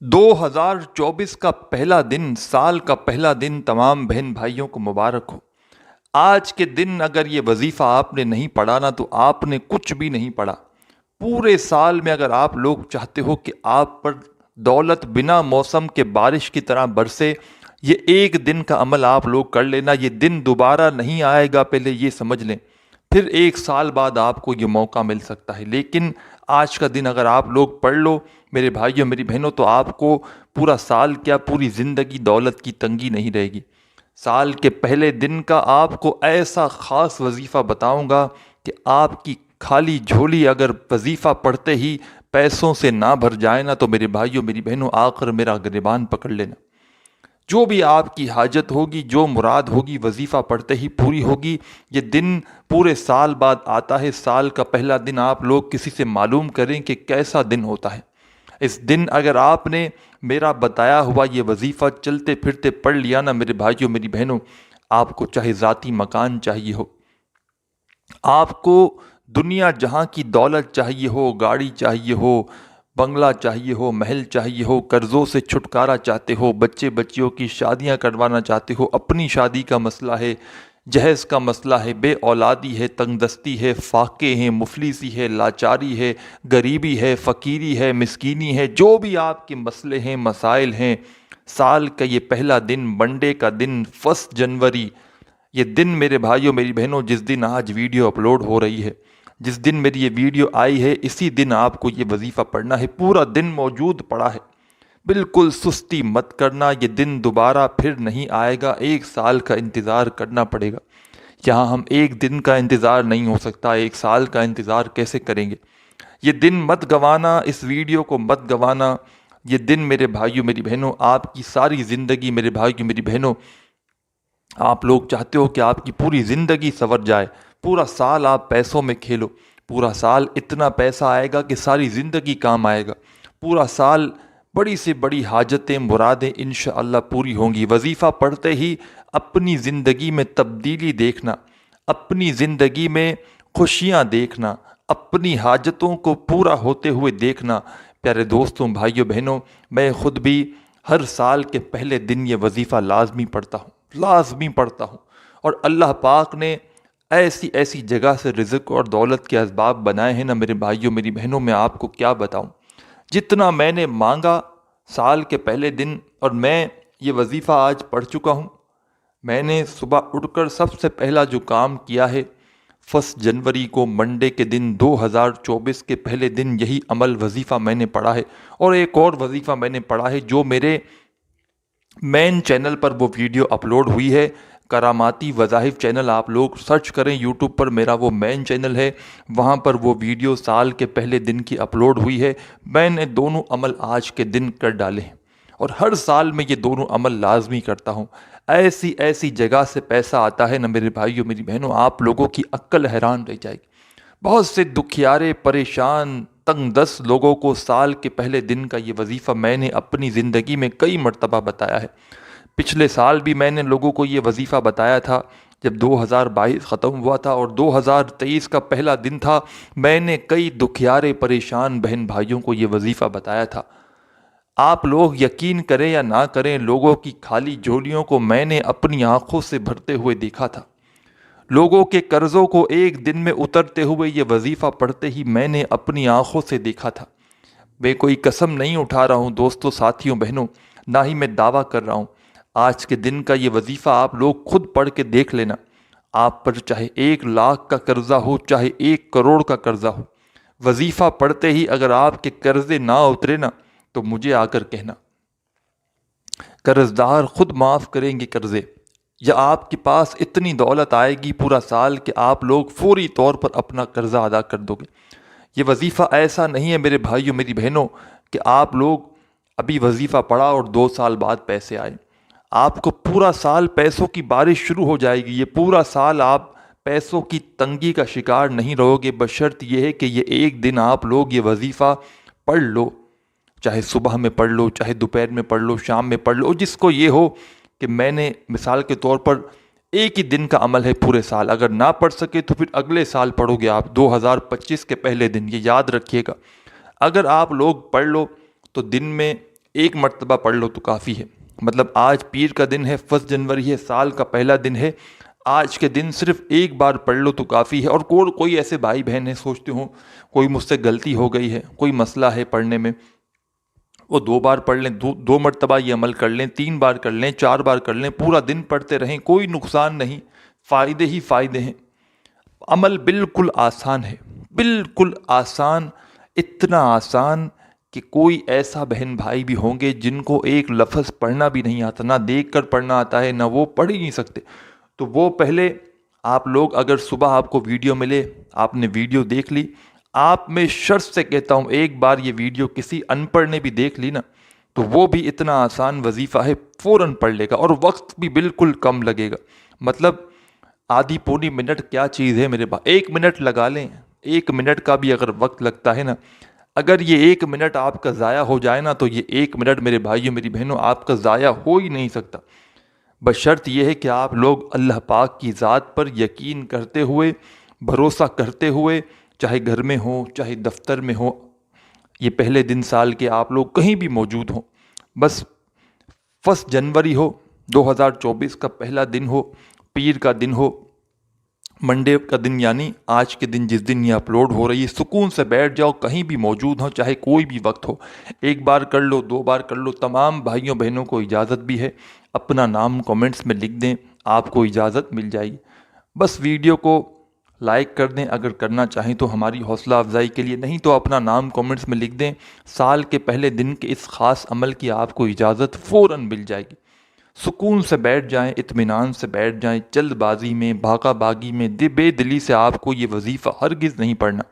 2024 کا پہلا دن، سال کا پہلا دن تمام بہن بھائیوں کو مبارک ہو۔ آج کے دن اگر یہ وظیفہ آپ نے نہیں پڑھا نا تو آپ نے کچھ بھی نہیں پڑھا۔ پورے سال میں اگر آپ لوگ چاہتے ہو کہ آپ پر دولت بنا موسم کے بارش کی طرح برسے، یہ ایک دن کا عمل آپ لوگ کر لینا۔ یہ دن دوبارہ نہیں آئے گا، پہلے یہ سمجھ لیں۔ پھر ایک سال بعد آپ کو یہ موقع مل سکتا ہے، لیکن آج کا دن اگر آپ لوگ پڑھ لو میرے بھائیوں میری بہنوں، تو آپ کو پورا سال کیا پوری زندگی دولت کی تنگی نہیں رہے گی۔ سال کے پہلے دن کا آپ کو ایسا خاص وظیفہ بتاؤں گا کہ آپ کی خالی جھولی اگر وظیفہ پڑھتے ہی پیسوں سے نہ بھر جائے نا تو میرے بھائیوں میری بہنوں آخر میرا گریبان پکڑ لینا۔ جو بھی آپ کی حاجت ہوگی، جو مراد ہوگی، وظیفہ پڑھتے ہی پوری ہوگی۔ یہ دن پورے سال بعد آتا ہے۔ سال کا پہلا دن آپ لوگ کسی سے معلوم کریں کہ کیسا دن ہوتا ہے۔ اس دن اگر آپ نے میرا بتایا ہوا یہ وظیفہ چلتے پھرتے پڑھ لیا نا میرے بھائیوں میری بہنوں، آپ کو چاہے ذاتی مکان چاہیے ہو، آپ کو دنیا جہاں کی دولت چاہیے ہو، گاڑی چاہیے ہو، بنگلہ چاہیے ہو، محل چاہیے ہو، قرضوں سے چھٹکارا چاہتے ہو، بچے بچیوں کی شادیاں کروانا چاہتے ہو، اپنی شادی کا مسئلہ ہے، جہیز کا مسئلہ ہے، بے اولادی ہے، تنگ دستی ہے، فاقے ہیں، مفلسی ہے، لاچاری ہے، غریبی ہے، فقیری ہے، مسکینی ہے، جو بھی آپ کے مسئلے ہیں، مسائل ہیں، سال کا یہ پہلا دن، منڈے کا دن، 1 جنوری، یہ دن میرے بھائیوں میری بہنوں، جس دن آج ویڈیو اپلوڈ ہو رہی ہے، جس دن میری یہ ویڈیو آئی ہے، اسی دن آپ کو یہ وظیفہ پڑھنا ہے۔ پورا دن موجود پڑا ہے، بالکل سستی مت کرنا۔ یہ دن دوبارہ پھر نہیں آئے گا، ایک سال کا انتظار کرنا پڑے گا۔ یہاں ہم ایک دن کا انتظار نہیں ہو سکتا، ایک سال کا انتظار کیسے کریں گے؟ یہ دن مت گوانا، اس ویڈیو کو مت گوانا۔ یہ دن میرے بھائیوں میری بہنوں، آپ کی ساری زندگی میرے بھائیوں میری بہنوں، آپ لوگ چاہتے ہو کہ آپ کی پوری زندگی سنور جائے، پورا سال آپ پیسوں میں کھیلو، پورا سال اتنا پیسہ آئے گا کہ ساری زندگی کام آئے گا، پورا سال بڑی سے بڑی حاجتیں مرادیں انشاءاللہ پوری ہوں گی۔ وظیفہ پڑھتے ہی اپنی زندگی میں تبدیلی دیکھنا، اپنی زندگی میں خوشیاں دیکھنا، اپنی حاجتوں کو پورا ہوتے ہوئے دیکھنا۔ پیارے دوستوں، بھائیوں بہنوں، میں خود بھی ہر سال کے پہلے دن یہ وظیفہ لازمی پڑھتا ہوں، لازمی پڑھتا ہوں۔ اور اللہ پاک نے ایسی ایسی جگہ سے رزق اور دولت کے اسباب بنائے ہیں نا میرے بھائیوں میری بہنوں، میں آپ کو کیا بتاؤں۔ جتنا میں نے مانگا سال کے پہلے دن، اور میں یہ وظیفہ آج پڑھ چکا ہوں۔ میں نے صبح اٹھ کر سب سے پہلا جو کام کیا ہے، 1 جنوری کو منڈے کے دن 2024 کے پہلے دن یہی عمل وظیفہ میں نے پڑھا ہے۔ اور ایک اور وظیفہ میں نے پڑھا ہے جو میرے مین چینل پر وہ ویڈیو اپلوڈ ہوئی ہے، کراماتی وظائف چینل، آپ لوگ سرچ کریں یوٹیوب پر، میرا وہ مین چینل ہے، وہاں پر وہ ویڈیو سال کے پہلے دن کی اپلوڈ ہوئی ہے۔ میں نے دونوں عمل آج کے دن کر ڈالے ہیں، اور ہر سال میں یہ دونوں عمل لازمی کرتا ہوں۔ ایسی ایسی جگہ سے پیسہ آتا ہے نا میرے بھائیوں میری بہنوں، آپ لوگوں کی عقل حیران رہ جائے گی۔ بہت سے دکھیارے، پریشان، تنگ دست لوگوں کو سال کے پہلے دن کا یہ وظیفہ میں نے اپنی زندگی میں کئی مرتبہ بتایا ہے۔ پچھلے سال بھی میں نے لوگوں کو یہ وظیفہ بتایا تھا، جب 2022 ختم ہوا تھا اور 2023 کا پہلا دن تھا، میں نے کئی دکھیارے پریشان بہن بھائیوں کو یہ وظیفہ بتایا تھا۔ آپ لوگ یقین کریں یا نہ کریں، لوگوں کی خالی جھولیوں کو میں نے اپنی آنکھوں سے بھرتے ہوئے دیکھا تھا۔ لوگوں کے قرضوں کو ایک دن میں اترتے ہوئے یہ وظیفہ پڑھتے ہی میں نے اپنی آنکھوں سے دیکھا تھا۔ میں کوئی قسم نہیں اٹھا رہا ہوں دوستوں، ساتھیوں، بہنوں، نہ ہی میں دعویٰ کر رہا ہوں۔ آج کے دن کا یہ وظیفہ آپ لوگ خود پڑھ کے دیکھ لینا۔ آپ پر چاہے 1 لاکھ کا قرضہ ہو، چاہے 1 کروڑ کا قرضہ ہو، وظیفہ پڑھتے ہی اگر آپ کے قرضے نہ اترے نا تو مجھے آ کر کہنا۔ قرض دار خود معاف کریں گے قرضے، یا آپ کے پاس اتنی دولت آئے گی پورا سال کہ آپ لوگ فوری طور پر اپنا قرضہ ادا کر دو گے۔ یہ وظیفہ ایسا نہیں ہے میرے بھائیوں میری بہنوں کہ آپ لوگ ابھی وظیفہ پڑھا اور 2 سال بعد پیسے آئے۔ آپ کو پورا سال پیسوں کی بارش شروع ہو جائے گی۔ یہ پورا سال آپ پیسوں کی تنگی کا شکار نہیں رہو گے، بشرط یہ ہے کہ یہ ایک دن آپ لوگ یہ وظیفہ پڑھ لو، چاہے صبح میں پڑھ لو، چاہے دوپہر میں پڑھ لو، شام میں پڑھ لو، جس کو یہ ہو کہ میں نے مثال کے طور پر ایک ہی دن کا عمل ہے پورے سال، اگر نہ پڑھ سکے تو پھر اگلے سال پڑھو گے آپ 2025 کے پہلے دن، یہ یاد رکھیے گا۔ اگر آپ لوگ پڑھ لو تو دن میں ایک مرتبہ پڑھ لو تو کافی ہے. مطلب آج پیر کا دن ہے، 1 جنوری ہے، سال کا پہلا دن ہے، آج کے دن صرف ایک بار پڑھ لو تو کافی ہے. اور کوئی ایسے بھائی بہن ہیں سوچتے ہوں کوئی مجھ سے غلطی ہو گئی ہے، کوئی مسئلہ ہے پڑھنے میں، وہ 2 بار پڑھ لیں، دو مرتبہ یہ عمل کر لیں، 3 بار کر لیں، 4 بار کر لیں، پورا دن پڑھتے رہیں، کوئی نقصان نہیں، فائدے ہی فائدے ہیں. عمل بالکل آسان ہے، بالکل آسان، اتنا آسان کہ کوئی ایسا بہن بھائی بھی ہوں گے جن کو ایک لفظ پڑھنا بھی نہیں آتا، نہ دیکھ کر پڑھنا آتا ہے، نہ وہ پڑھ ہی نہیں سکتے. تو وہ پہلے آپ لوگ اگر صبح آپ کو ویڈیو ملے، آپ نے ویڈیو دیکھ لی، آپ میں شرط سے کہتا ہوں ایک بار یہ ویڈیو کسی ان پڑھ نے بھی دیکھ لی نا، تو وہ بھی اتنا آسان وظیفہ ہے، فوراً پڑھ لے گا اور وقت بھی بالکل کم لگے گا. مطلب آدھی پونی منٹ کیا چیز ہے میرے پاس، 1 منٹ لگا لیں، 1 منٹ کا بھی اگر وقت لگتا ہے نا، اگر یہ 1 منٹ آپ کا ضائع ہو جائے نا، تو یہ 1 منٹ میرے بھائیوں میری بہنوں آپ کا ضائع ہو ہی نہیں سکتا. بشرط یہ ہے کہ آپ لوگ اللہ پاک کی ذات پر یقین کرتے ہوئے، بھروسہ کرتے ہوئے، چاہے گھر میں ہو چاہے دفتر میں ہو، یہ پہلے دن سال کے آپ لوگ کہیں بھی موجود ہوں، بس 1 جنوری ہو، 2024 کا پہلا دن ہو، پیر کا دن ہو، منڈے کا دن، یعنی آج کے دن جس دن یہ اپلوڈ ہو رہی ہے، سکون سے بیٹھ جاؤ، کہیں بھی موجود ہو، چاہے کوئی بھی وقت ہو، 1 بار کر لو، 2 بار کر لو. تمام بھائیوں بہنوں کو اجازت بھی ہے، اپنا نام کمنٹس میں لکھ دیں، آپ کو اجازت مل جائے گی. بس ویڈیو کو لائک کر دیں اگر کرنا چاہیں تو ہماری حوصلہ افزائی کے لیے، نہیں تو اپنا نام کمنٹس میں لکھ دیں. سال کے پہلے دن کے اس خاص عمل کی آپ کو اجازت فوراً مل جائے گی. سکون سے بیٹھ جائیں، اطمینان سے بیٹھ جائیں، جلد بازی میں، بھاگا باغی میں، بے دلی سے آپ کو یہ وظیفہ ہرگز نہیں پڑھنا.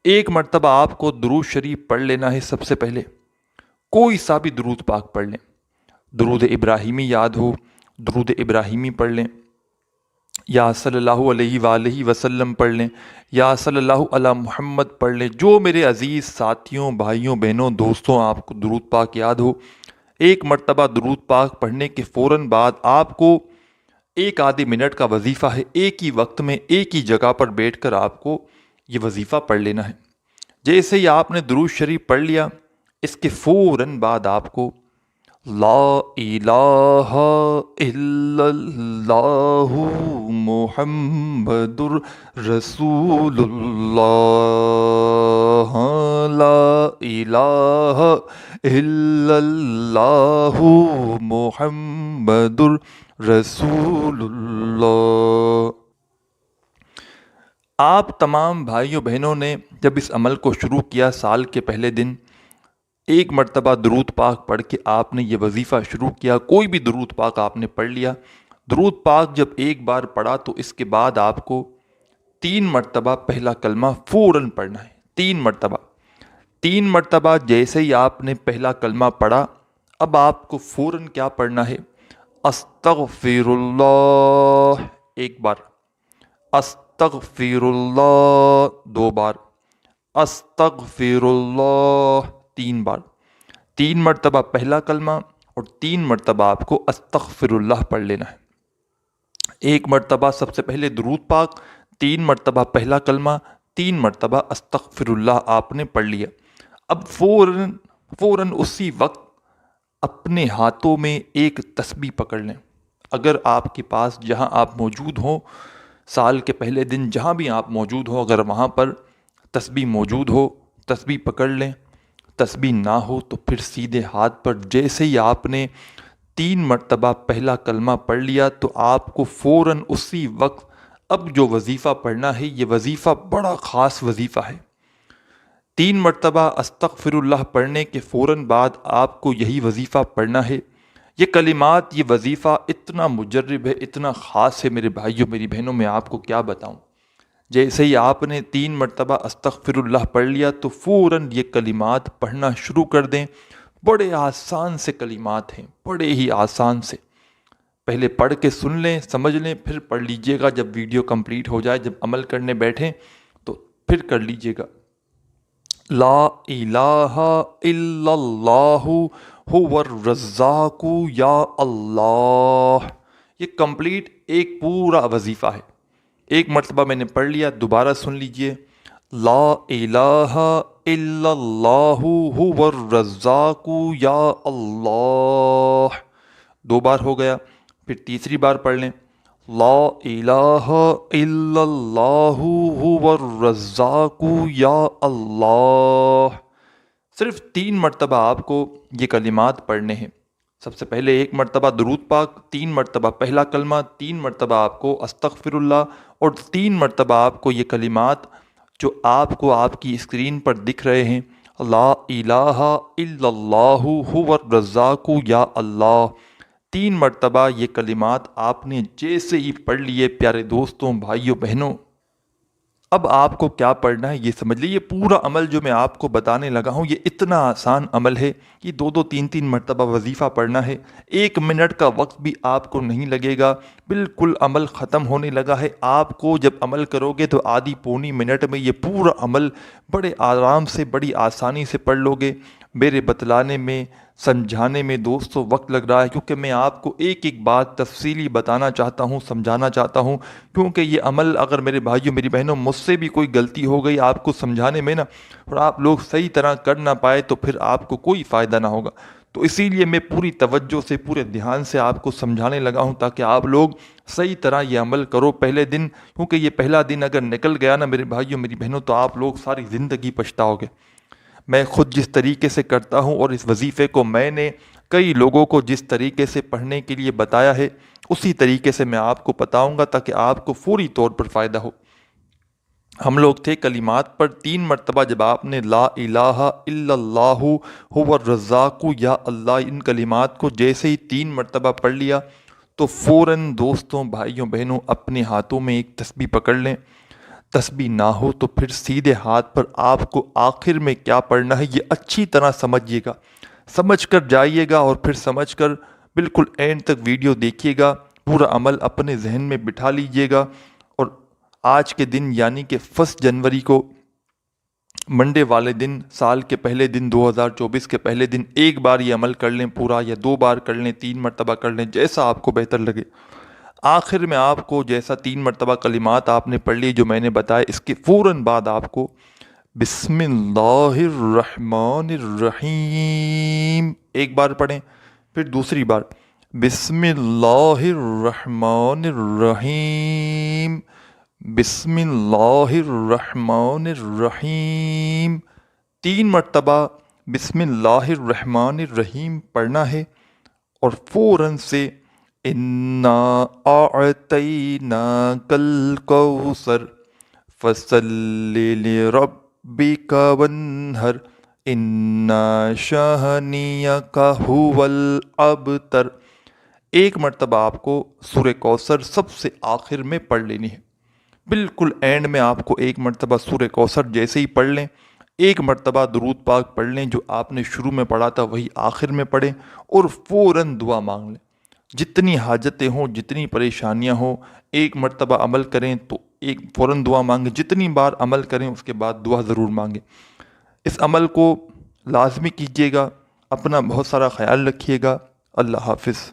1 مرتبہ آپ کو درود شریف پڑھ لینا ہے. سب سے پہلے کوئی سا بھی درود پاک پڑھ لیں، درود ابراہیمی یاد ہو، درود ابراہیمی پڑھ لیں، یا صلی اللہ علیہ وآلہ وسلم پڑھ لیں، یا صلی اللہ علی محمد پڑھ لیں. جو میرے عزیز ساتھیوں، بھائیوں، بہنوں، دوستوں آپ کو درود پاک یاد ہو، 1 مرتبہ درود پاک پڑھنے کے فوراً بعد آپ کو 1 آدھے منٹ کا وظیفہ ہے، ایک ہی وقت میں ایک ہی جگہ پر بیٹھ کر آپ کو یہ وظیفہ پڑھ لینا ہے. جیسے ہی آپ نے درود شریف پڑھ لیا، اس کے فوراً بعد آپ کو لا الہ الا اللہ محمد رسول اللہ، لا الہ الا اللہ محمد رسول اللہ. آپ تمام بھائیوں بہنوں نے جب اس عمل کو شروع کیا، سال کے پہلے دن 1 مرتبہ درود پاک پڑھ کے آپ نے یہ وظیفہ شروع کیا. کوئی بھی درود پاک آپ نے پڑھ لیا، درود پاک جب 1 بار پڑھا تو اس کے بعد آپ کو 3 مرتبہ پہلا کلمہ فوراً پڑھنا ہے. 3 مرتبہ جیسے ہی آپ نے پہلا کلمہ پڑھا، اب آپ کو فوراً کیا پڑھنا ہے؟ استغفر اللہ 1 بار، استغفر اللہ 2 بار، استغفر اللہ 3 بار. 3 مرتبہ پہلا کلمہ اور 3 مرتبہ آپ کو استغفر اللہ پڑھ لینا ہے. 1 مرتبہ سب سے پہلے درود پاک، 3 مرتبہ پہلا کلمہ، 3 مرتبہ استغفر اللہ آپ نے پڑھ لیا. اب فوراً اسی وقت اپنے ہاتھوں میں ایک تسبیح پکڑ لیں. اگر آپ کے پاس جہاں آپ موجود ہوں، سال کے پہلے دن جہاں بھی آپ موجود ہو، اگر وہاں پر تسبیح موجود ہو، تسبیح پکڑ لیں. تسبیح نہ ہو تو پھر سیدھے ہاتھ پر جیسے ہی آپ نے 3 مرتبہ پہلا کلمہ پڑھ لیا تو آپ کو فوراً اسی وقت اب جو وظیفہ پڑھنا ہے، یہ وظیفہ بڑا خاص وظیفہ ہے. 3 مرتبہ استغفر اللہ پڑھنے کے فوراً بعد آپ کو یہی وظیفہ پڑھنا ہے. یہ کلمات، یہ وظیفہ اتنا مجرب ہے، اتنا خاص ہے میرے بھائیوں میری بہنوں، میں آپ کو کیا بتاؤں. جیسے ہی آپ نے 3 مرتبہ استغفر اللہ پڑھ لیا تو فوراً یہ کلمات پڑھنا شروع کر دیں. بڑے آسان سے کلمات ہیں، بڑے ہی آسان سے. پہلے پڑھ کے سن لیں، سمجھ لیں، پھر پڑھ لیجئے گا. جب ویڈیو کمپلیٹ ہو جائے، جب عمل کرنے بیٹھیں تو پھر کر لیجئے گا. لا الہ الا اللہ هو الرزاق یا اللہ. یہ کمپلیٹ ایک پورا وظیفہ ہے. 1 مرتبہ میں نے پڑھ لیا، دوبارہ سن لیجئے. لا الہ الا اللہ هو الرزاق یا اللہ، 2 بار ہو گیا۔ پھر تیسری بار پڑھ لیں، لا الہ الا اللہ هو الرزاق یا اللہ۔ صرف 3 مرتبہ آپ کو یہ کلمات پڑھنے ہیں۔ سب سے پہلے 1 مرتبہ درود پاک، 3 مرتبہ پہلا کلمہ، 3 مرتبہ آپ کو استغفر اللہ، اور 3 مرتبہ آپ کو یہ کلمات جو آپ کو آپ کی اسکرین پر دکھ رہے ہیں، لا الہ الا اللہ هو الرزاق یا اللہ۔ 3 مرتبہ یہ کلمات آپ نے جیسے ہی پڑھ لیے پیارے دوستوں، بھائیوں، بہنوں، اب آپ کو کیا پڑھنا ہے یہ سمجھ لیجیے۔ پورا عمل جو میں آپ کو بتانے لگا ہوں یہ اتنا آسان عمل ہے کہ 2 3 مرتبہ وظیفہ پڑھنا ہے، 1 منٹ کا وقت بھی آپ کو نہیں لگے گا، بالکل عمل ختم ہونے لگا ہے۔ آپ کو جب عمل کرو گے تو آدھی پونی منٹ میں یہ پورا عمل بڑے آرام سے، بڑی آسانی سے پڑھ لو گے۔ میرے بتلانے میں، سمجھانے میں دوستوں وقت لگ رہا ہے، کیونکہ میں آپ کو ایک ایک بات تفصیلی بتانا چاہتا ہوں، سمجھانا چاہتا ہوں، کیونکہ یہ عمل اگر میرے بھائیوں، میری بہنوں، مجھ سے بھی کوئی غلطی ہو گئی آپ کو سمجھانے میں نا، اور آپ لوگ صحیح طرح کر نہ پائے تو پھر آپ کو کوئی فائدہ نہ ہوگا۔ تو اسی لیے میں پوری توجہ سے، پورے دھیان سے آپ کو سمجھانے لگا ہوں تاکہ آپ لوگ صحیح طرح یہ عمل کرو پہلے دن، کیونکہ یہ پہلا دن اگر نکل گیا نا میرے بھائیوں، میری بہنوں، تو آپ لوگ ساری زندگی پچھتاؤ گے۔ میں خود جس طریقے سے کرتا ہوں اور اس وظیفے کو میں نے کئی لوگوں کو جس طریقے سے پڑھنے کے لیے بتایا ہے اسی طریقے سے میں آپ کو بتاؤں گا تاکہ آپ کو فوری طور پر فائدہ ہو۔ ہم لوگ تھے کلمات پر 3 مرتبہ جب آپ نے لا الہ الا اللہ هو الرزاق یا اللہ ان کلمات کو جیسے ہی 3 مرتبہ پڑھ لیا تو فوراً دوستوں، بھائیوں، بہنوں اپنے ہاتھوں میں ایک تسبیح پکڑ لیں۔ تسبیح نہ ہو تو پھر سیدھے ہاتھ پر آپ کو آخر میں کیا پڑھنا ہے یہ اچھی طرح سمجھیے گا، سمجھ کر جائیے گا، اور پھر سمجھ کر بالکل اینڈ تک ویڈیو دیکھیے گا، پورا عمل اپنے ذہن میں بٹھا لیجیے گا۔ اور آج کے دن یعنی کہ 1 جنوری کو، منڈے والے دن، سال کے پہلے دن، 2024 کے پہلے دن ایک بار یہ عمل کر لیں پورا، یا 2 بار کر لیں، 3 مرتبہ کر لیں، جیسا آپ کو بہتر لگے۔ آخر میں آپ کو جیسا 3 مرتبہ کلمات آپ نے پڑھ لی جو میں نے بتایا، اس کے فوراً بعد آپ کو بسم اللہ الرحمن الرحیم ایک بار پڑھیں، پھر دوسری بار بسم اللہ الرحمن الرحیم، بسم اللہ الرحمن الرحیم، 3 مرتبہ بسم اللہ الرحمن الرحیم پڑھنا ہے، اور فوراً سے اِنَّا أَعْطَيْنَاكَ الْكَوْثَرَ فَصَلِّ لِرَبِّكَ وَانْحَرْ إِنَّ شَانِئَكَ هُوَ الْأَبْتَرُ، 1 مرتبہ آپ کو سورہ کوثر سب سے آخر میں پڑھ لینی ہے۔ بالکل اینڈ میں آپ کو 1 مرتبہ سورہ کوثر جیسے ہی پڑھ لیں، 1 مرتبہ درود پاک پڑھ لیں، جو آپ نے شروع میں پڑھا تھا وہی آخر میں پڑھیں، اور فوراً دعا مانگ لیں۔ جتنی حاجتیں ہوں، جتنی پریشانیاں ہوں، 1 مرتبہ عمل کریں تو فوراً دعا مانگیں، جتنی بار عمل کریں اس کے بعد دعا ضرور مانگیں۔ اس عمل کو لازمی کیجیے گا، اپنا بہت سارا خیال رکھیے گا۔ اللہ حافظ۔